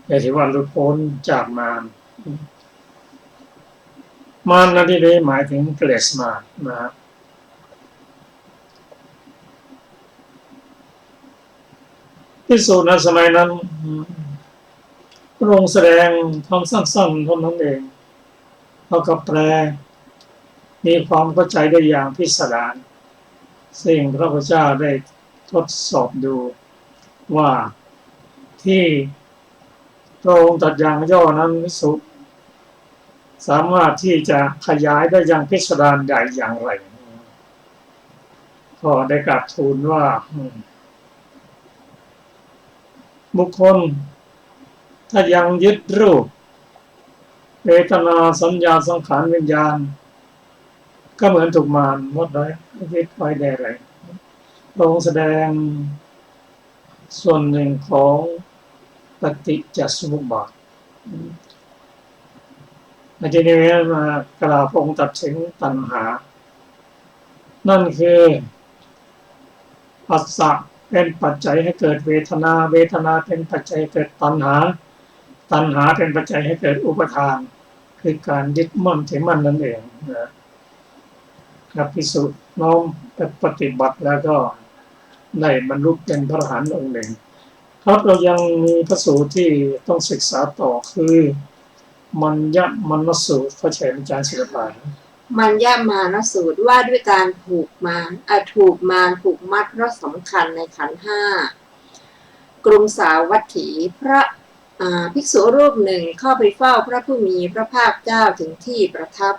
แต่ที่ว่าหลุดพ้นจากมารนั่นที่ได้หมายถึงกิเลสมารนะครับที่สุดในสมัยนั้นพระองค์แสดงทำสั้นๆเท่านั้นเองเขาก็แปลมีความเข้าใจได้อย่างพิสดารซึ่งพระพุทธเจ้าได้ทดสอบดูว่าที่พระองค์ตรัสอย่างย่อนั้นภิกษุสามารถที่จะขยายได้อย่างพิสดารใหญ่อย่างไรก็ได้กราบทูลว่าบุคคลถ้ายังยึดรูปเวทนาสัญญาสังขารวิญญาณก็เหมือนถูกมารมัดไว้ยึดไว้ได้เลยพระองค์แสดงส่วนหนึ่งของปฏิจจสมุปบาทในที่นี้มากล่าวพระองค์ตรัสถึงตัณหานั่นคือผัสสะเป็นปัจจัยให้เกิดเวทนาเวทนาเป็นปัจจัยให้เกิดตัณหาตัณหาเป็นปัจจัยให้เกิดอุปทานคือการยึดมั่นถือมั่นนั่นเองนะครับภิกษุน้อมปฏิบัติแล้วก็ได้บรรลุเป็นพระอรหันต์องค์หนึ่งครับเรายังมีพระสูตรที่ต้องศึกษาต่อคือมัญญมนสูตรพระเถรอาจารย์ศิลปะมัญญมานสูตรว่าด้วยการถูกมารถูกมัดเพราะสำคัญในขันธ์ห้ากรุงสาวัตถีพระภิกษุรูปหนึ่งเข้าไปเฝ้าพระผู้มีพระภาคเจ้าถึงที่ประทับ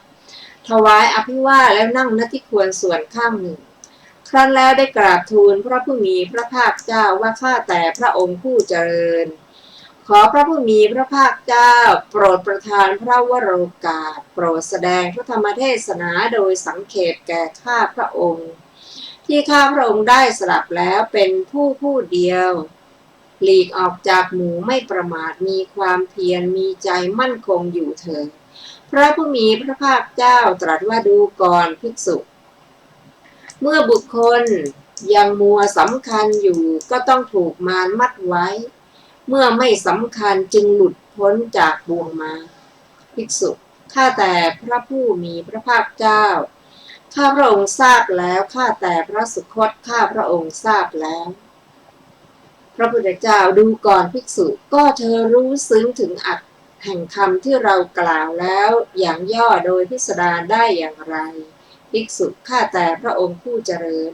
ถวายอภิวาทแล้วนั่งณที่ควรส่วนข้างหนึ่งครั้นแล้วได้กราบทูลพระผู้มีพระภาคเจ้าว่าข้าแต่พระองค์ผู้เจริญ ขอพระผู้มีพระภาคเจ้าโปรดประทานพระวโรกาสโปรดแสดงพระธรรมเทศนาโดยสังเขปแก่ข้าพระองค์ที่ข้าพระองค์ได้สลับแล้วเป็นผู้เดียวหลีกออกจากหมู่ไม่ประมาทมีความเพียรมีใจมั่นคงอยู่เถิดพระผู้มีพระภาคเจ้าตรัสว่าดูก่อนภิกษุเมื่อบุคคลยังมัวสำคัญอยู่ก็ต้องถูกมารมัดไว้เมื่อไม่สำคัญจึงหลุดพ้นจากบ่วงมารภิกษุข้าแต่พระผู้มีพระภาคเจ้าข้าพระองค์ทราบแล้วข้าแต่พระสุคตข้าพระองค์ทราบแล้วพระพุทธเจ้าดูก่อนภิกษุก็เธอรู้ซึ้งถึงอัตแห่งคำที่เรากล่าวแล้วอย่างย่อโดยพิสดารได้อย่างไรภิกษุข้าแต่พระองค์ผู้เจริญ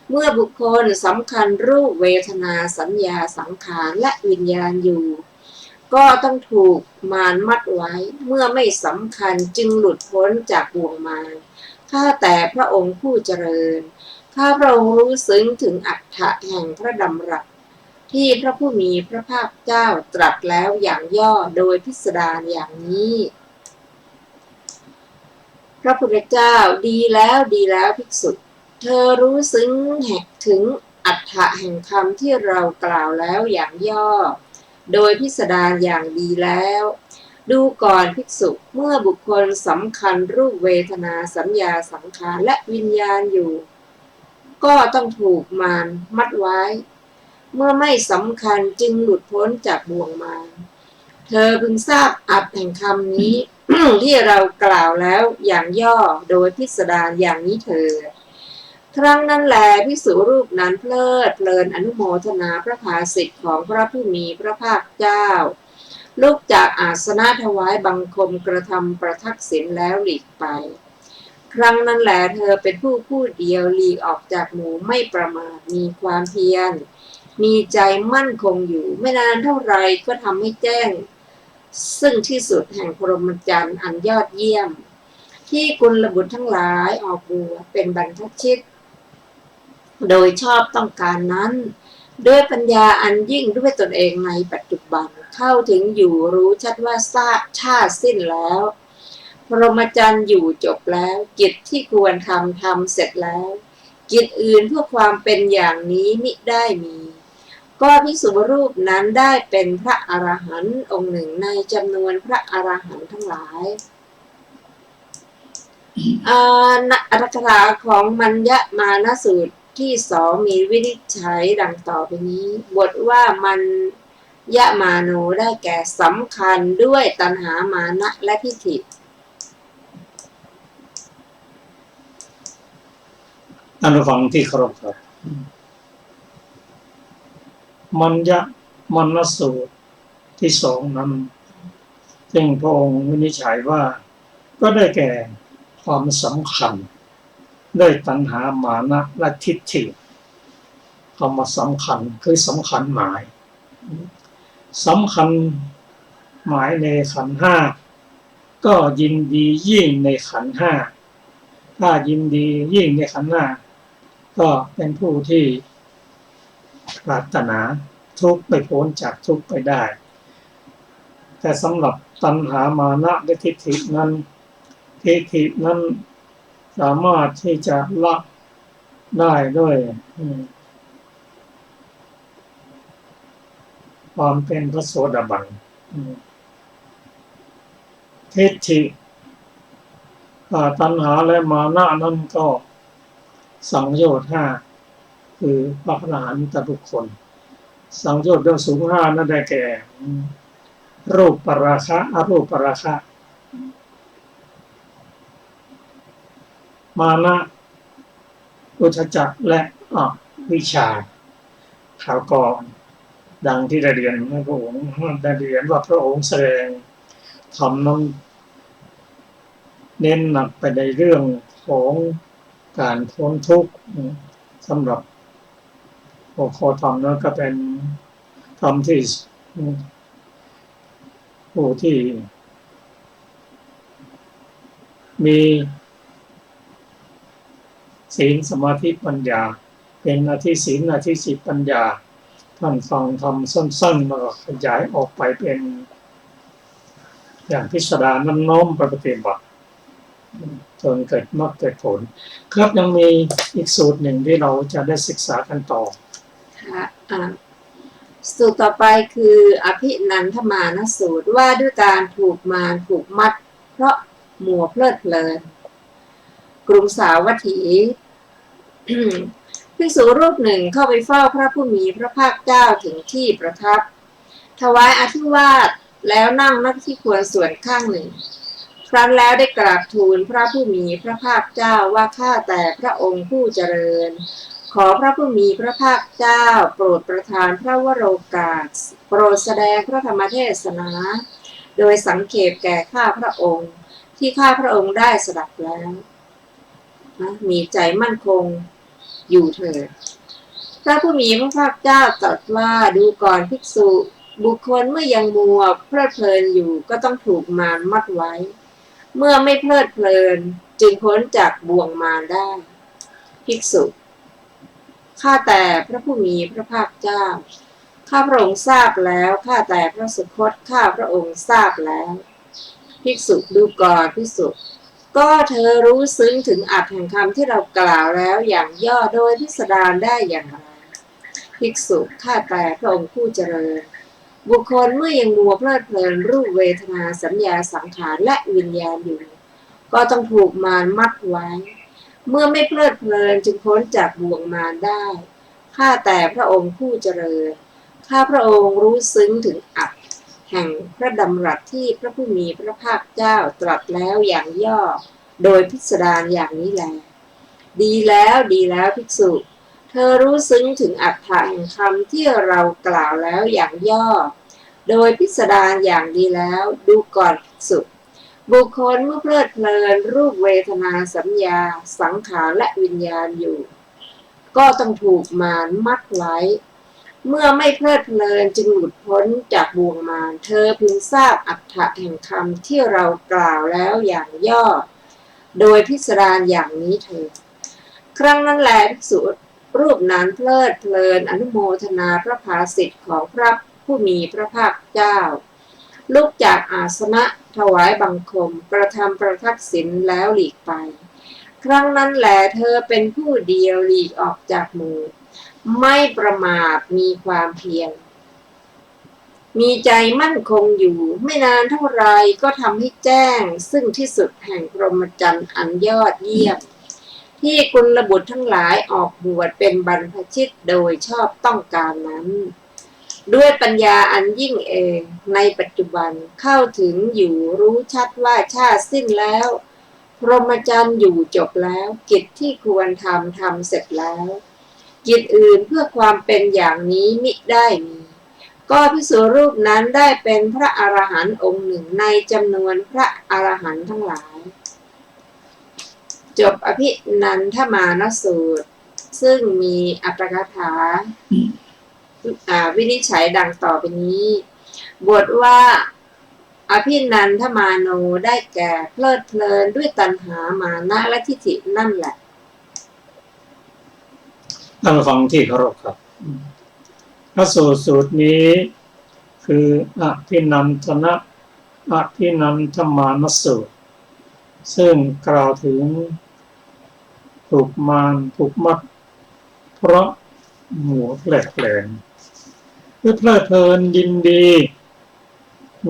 เมื่อบุคคลสำคัญรูปเวทนาสัญญาสังขารและวิญญาณอยู่ก็ต้องถูกมารมัดไว้เมื่อไม่สำคัญจึงหลุดพ้นจากบ่วงมารข้าแต่พระองค์ผู้เจริญข้าพระองค์รู้ซึ้งถึงอัตถะแห่งพระดำรัสที่พระผู้มีพระภาคเจ้าตรัสแล้วอย่างย่อโดยพิสดารอย่างนี้พระพุทธเจ้าดีแล้วภิกษุเธอรู้ซึ้งถึงอัตถะแห่งคำที่เรากล่าวแล้วอย่างย่อโดยพิสดารอย่างดีแล้วดูก่อนภิกษุเมื่อบุคคลสำคัญรูปเวทนาสัญญาสังขารและวิญญาณอยู่ก็ต้องถูกมารมัดไว้เมื่อไม่สำคัญจึงหลุดพ้นจากบ่วงมารเธอพึงทราบอัตถ์แห่งคำนี้ ที่เรากล่าวแล้วอย่างย่อโดยพิสดารอย่างนี้เถิดครั้งนั้นแลภิกษุรูปนั้นเพลิดเพลินอนุโมทนาพระภาสิทธิ์ของพระผู้มีพระภาคเจ้าลุกจากอาสนะถวายบังคมกระทำประทักษิณแล้วหลีกไปครั้งนั้นแลเธอเป็นผู้เดียวหลีกออกจากหมู่ไม่ประมาทมีความเพียรมีใจมั่นคงอยู่ไม่นานเท่าไรก็ทำให้แจ้งซึ่งที่สุดแห่งพรหมจรรย์อันยอดเยี่ยมที่กุลบุตรทั้งหลายออกบวชเป็นบรรพชิตโดยชอบต้องการนั้นด้วยปัญญาอันยิ่งด้วยตนเองในปัจจุบันเข้าถึงอยู่รู้ชัดว่าชาติสิ้นแล้วพรหมจรรย์อยู่จบแล้วกิจที่ควรทำเสร็จแล้วกิจอื่นเพื่อความเป็นอย่างนี้มิได้มีก็ภิกษุรูปนั้นได้เป็นพระอรหันต์องค์หนึ่งในจำนวนพระอรหันต์ทั้งหลายอัตถกถาของมัญญมานสูตรที่สองมีวินิจฉัยดังต่อไปนี้บทว่ามัญญมาโนได้แก่สำคัญด้วยตัณหามานะและทิฏฐิท่านผู้ฟังที่เคารพครับมัญญมนสูตรที่สองนั้นซึ่งพระองค์วินิจฉัยว่าก็ได้แก่ความสำคัญด้วยตัณหามานะและทิฏฐิคำว่าสำคัญคือสำคัญหมายสำคัญหมายในขันธ์ห้าก็ยินดียิ่งในขันธ์ห้าถ้ายินดียิ่งในขันธ์ห้าก็เป็นผู้ที่ปรารถนาทุกข์ไปพ้นจากทุกข์ไปได้แต่สำหรับตัณหามานะและทิฏฐินั้นสามารถที่จะละได้ด้วยความเป็นพระโสดาบันทิฏฐิตัณหาและมานะนั้นก็สังโยชน์ห้าคือพระอรหันตบุคคลสังโยชน์เรื่องสูงห้านั่นได้แก่รูปปราคะอรูปปราคะมานะอุทธัจจะและวิชชาข่าวก่อนดังที่ได้เรียนพระองค์ได้เรียนว่าพระองค์แสดงธรรมนั้นเน้นหนักไปในเรื่องของการพ้นทุกข์สำหรับหัวข้อธรรมนั้นก็เป็นธรรมที่ผู้ที่มีศีลสมาธิปัญญาเป็นอธิศีลอธิจิตปัญญา ท่านฟังทำสั้นๆแล้วก็ขยายออกไปเป็นอย่างพิสดารน้อมไปปฏิบัติจนเกิดมรรคเกิดผลครับยังมีอีกสูตรหนึ่งที่เราจะได้ศึกษากันต่อค่ะสูตรต่อไปคืออภินันทมานสูตรว่าด้วยการถูกมารผูกมัดเพราะมัวเพลิดเพลินกรุงสาวัตถี ภิกษุรูปหนึ่งเข้าไปเฝ้าพระผู้มีพระภาคเจ้าถึงที่ประทับถวายอธิวาทแล้วนั่งณที่ควรส่วนข้างหนึ่งครั้นแล้วได้กราบทูลพระผู้มีพระภาคเจ้าว่าข้าแต่พระองค์ผู้เจริญขอพระผู้มีพระภาคเจ้าโปรดประทานพระวโรกาสโปรดแสดงพระธรรมเทศนาโดยสังเขปแก่ข้าพระองค์ที่ข้าพระองค์ได้สดับแล้วมีใจมั่นคงอยู่เถิดพระผู้มีพระภาคเจ้าตรัสว่าดูก่อนภิกษุบุคคลเมื่อยังมัวเพลิดเพลินอยู่ก็ต้องถูกมารมัดไว้เมื่อไม่เพลิดเพลินจึงพ้นจากบ่วงมารได้ภิกษุข้าแต่พระผู้มีพระภาคเจ้าข้าพระองค์ทราบแล้วข้าแต่พระสุคตข้าพระองค์ทราบแล้วภิกษุดูก่อนภิกษุก็เธอรู้ซึ้งถึงอรรถแห่งคำที่เรากล่าวแล้วอย่างย่อโดยพิสดารได้อย่างไรภิกษุข้าแต่พระองค์ผู้เจริญบุคคลเมื่อยังมัวเพลิดเพลินรูปเวทนาสัญญาสังขารและวิญญาณอยู่ก็ต้องถูกมารมัดไว้เมื่อไม่เพลิดเพลินจึงพ้นจากบ่วงมารได้ข้าแต่พระองค์ผู้เจริญข้าพระองค์รู้ซึ้งถึงอรรถแห่งพระดำรัสที่พระผู้มีพระภาคเจ้าตรัสแล้วอย่างย่อโดยพิสดารอย่างนี้แลดีแล้วดีแล้วภิกษุเธอรู้ซึ้งถึงอรรถะแห่งคำที่เรากล่าวแล้วอย่างย่อโดยพิสดารอย่างดีแล้วดูก่อนภิกษุบุคคลเมื่อเพลิดเพลินรูปเวทนาสัญญาสังขารและวิญญาณอยู่ก็ต้องถูกมารมัดไว้เมื่อไม่เพลิดเพลินจึงหลุดพ้นจากบ่วงมารเธอพึงทราบอรรถะแห่งคำที่เรากล่าวแล้วอย่างย่อโดยพิสดารอย่างนี้เถิดครั้งนั้นแลภิกษุรูปนั้นเพลิดเพลินอนุโมทนาพระภาสิทธิ์ของพระผู้มีพระภาคเจ้าลุกจากอาสนะถวายบังคมกระทำประทักษิณแล้วหลีกไปครั้งนั้นแลเธอเป็นผู้เดียวหลีกออกจากหมู่ไม่ประมาทมีความเพียรมีใจมั่นคงอยู่ไม่นานเท่าไรก็ทำให้แจ้งซึ่งที่สุดแห่งพรหมจรรย์อันยอดเยี่ยมที่กุลบุตรทั้งหลายออกบวชเป็นบรรพชิตโดยชอบต้องการนั้นด้วยปัญญาอันยิ่งเองในปัจจุบันเข้าถึงอยู่รู้ชัดว่าชาติสิ้นแล้วพรหมจรรย์อยู่จบแล้วกิจที่ควรทำเสร็จแล้วกิจอื่นเพื่อความเป็นอย่างนี้มิได้มีก็ภิกษุรูปนั้นได้เป็นพระอรหันต์องค์หนึ่งในจำนวนพระอรหันต์ทั้งหลายจบอภินันทมานสูตรซึ่งมีอัตถกถาวินิจฉัยดังต่อไปนี้บทว่าอภินันทมาโนได้แก่เพลิดเพลินด้วยตัณหามานะและทิฏฐินั่นแหละท่านฟังที่เคารพครับพระสูตรนี้คืออภินันทมานสูตรซึ่งกล่าวถึงถูกมารถูกมัดเพราะมัวเพลิดเพลินเพลิดเพลินยินดี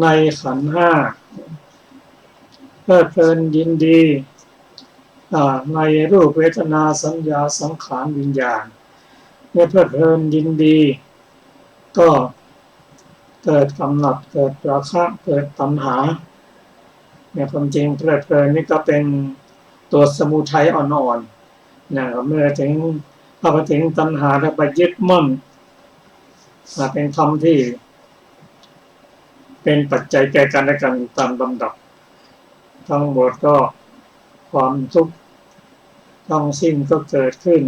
ในขันธ์ห้าเพลิดเพลินยินดีในรูปเวทนาสัญญาสังขารวิญญาณเมื่อเพลิดเพลินยินดีก็เกิดกำหนัดเกิดราคะเกิดตัณหาเนี่ยความจริงเพลิดเพลินนี่ก็เป็นตัวสมุทัยอ่อนๆนะครับเมื่อพอไปถึงตัณหาแล้วไปยึดมั่นเป็นธรรมที่เป็นปัจจัยแก่กันและกันตามลำดับทั้งหมดก็ความทุกข์ทั้งสิ้นก็เกิดขึ้น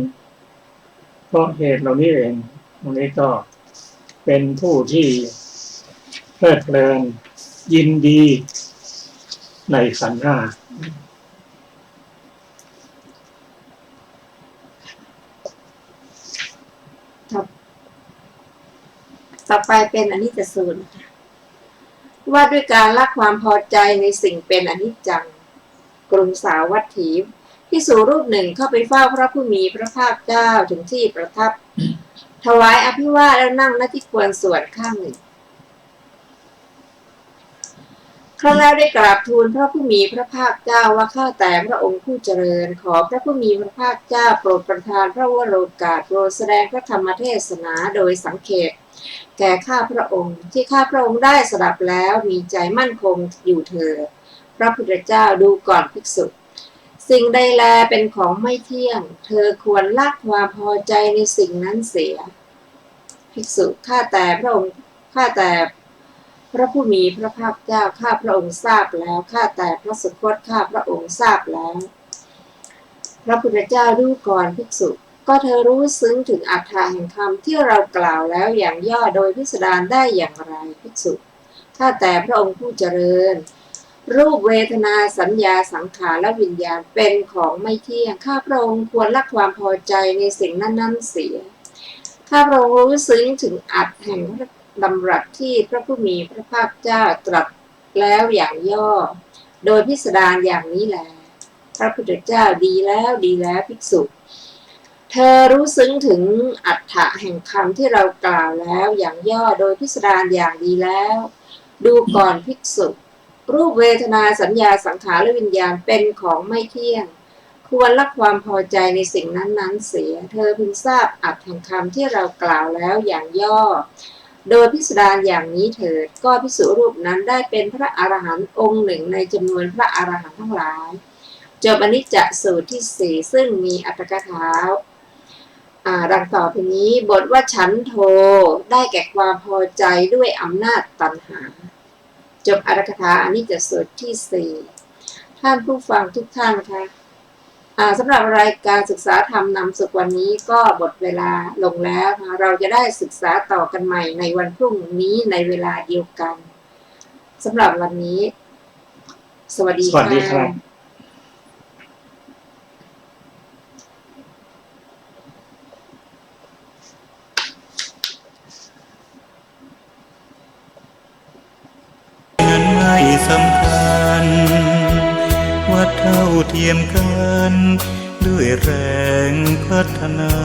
เพราะเหตุเหล่านี้เองอันนี้ก็เป็นผู้ที่เพลิดเพลินยินดีในขันธ์ห้า ต่อไปเป็นอนิจจสูตรนะคะว่าด้วยการละความพอใจในสิ่งเป็นอนิจจังกรุงสาวัตถีภิกษุรูปหนึ่งเข้าไปเฝ้าพระผู้มีพระภาคเจ้าถึงที่ประทับถวายอภิวาทแล้วนั่งณที่ควรส่วนข้างหนึ่งครั้งแล้วได้กราบทูลพระผู้มีพระภาคเจ้าว่าข้าแต่พระองค์ผู้เจริญขอพระผู้มีพระภาคเจ้าโปรดประทานพระวโรกาสโปรดแสดงพระธรรมเทศนาโดยสังเขปแก่ข้าพระองค์ที่ข้าพระองค์ได้สดับแล้วมีใจมั่นคงอยู่เถิดพระพุทธเจ้าดูก่อนภิกษุสิ่งใดแลเป็นของไม่เที่ยงเธอควรละความพอใจในสิ่งนั้นเสียภิกษุข้าแต่พระองค์ข้าแต่พระผู้มีพระภาคเจ้าข้าพระองค์ทราบแล้วข้าแต่พระสุคตข้าพระองค์ทราบแล้วพระพุทธเจ้าดูก่อนภิกษุก็เธอรู้ซึ้งถึงอรรถะแห่งคำที่เรากล่าวแล้วอย่างย่อโดยพิสดารได้อย่างไรภิกษุข้าแต่พระองค์ผู้เจริญรูปเวทนาสัญญาสังขารและวิญญาณเป็นของไม่เที่ยงข้าพระองค์ควรละความพอใจในสิ่งนั้นๆเสียข้าพระองค์รู้ซึ้งถึงอรรถแห่งดำรัสที่พระผู้มีพระภาคเจ้าตรัสแล้วอย่างย่อโดยพิสดารอย่างนี้แลพระพุทธเจ้าดีแล้วภิกษุเธอรู้ซึ้งถึงอรรถะแห่งคำที่เรากล่าวแล้วอย่างย่อโดยพิสดารอย่างดีแล้วดูก่อนภิกษุรูปเวทนาสัญญาสังขารและวิญญาณเป็นของไม่เที่ยงควรละความพอใจในสิ่งนั้นๆเสียเธอพึงทราบอรรถแห่งคำที่เรากล่าวแล้วอย่างย่อโดยพิสดารอย่างนี้เถิดก็ภิกษุรูปนั้นได้เป็นพระอรหันต์องค์หนึ่งในจำนวนพระอรหันต์ทั้งหลายจบอนิจจสูตรที่4ซึ่งมีอรรถกถาดังต่อไปนี้บทว่าฉันโทได้แก่ความพอใจด้วยอำนาจตัณหาจบอรรถกถาอนิจจสูตรที่4ท่านผู้ฟังทุกท่านค่ะสำหรับรายการศึกษาธรรมนำสุขวันนี้ก็หมดเวลาลงแล้วเราจะได้ศึกษาต่อกันใหม่ในวันพรุ่งนี้ในเวลาเดียวกันสำหรับวันนี้สวัสดีครับไม่สำคัญว่าเท่าเทียมกันด้วยแรงพัฒนา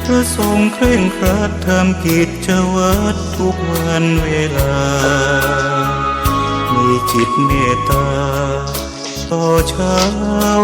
พระทรงเคร่งครัดทำกิจวัตรทุกวันเวลามีจิตเมตตาต่อชาว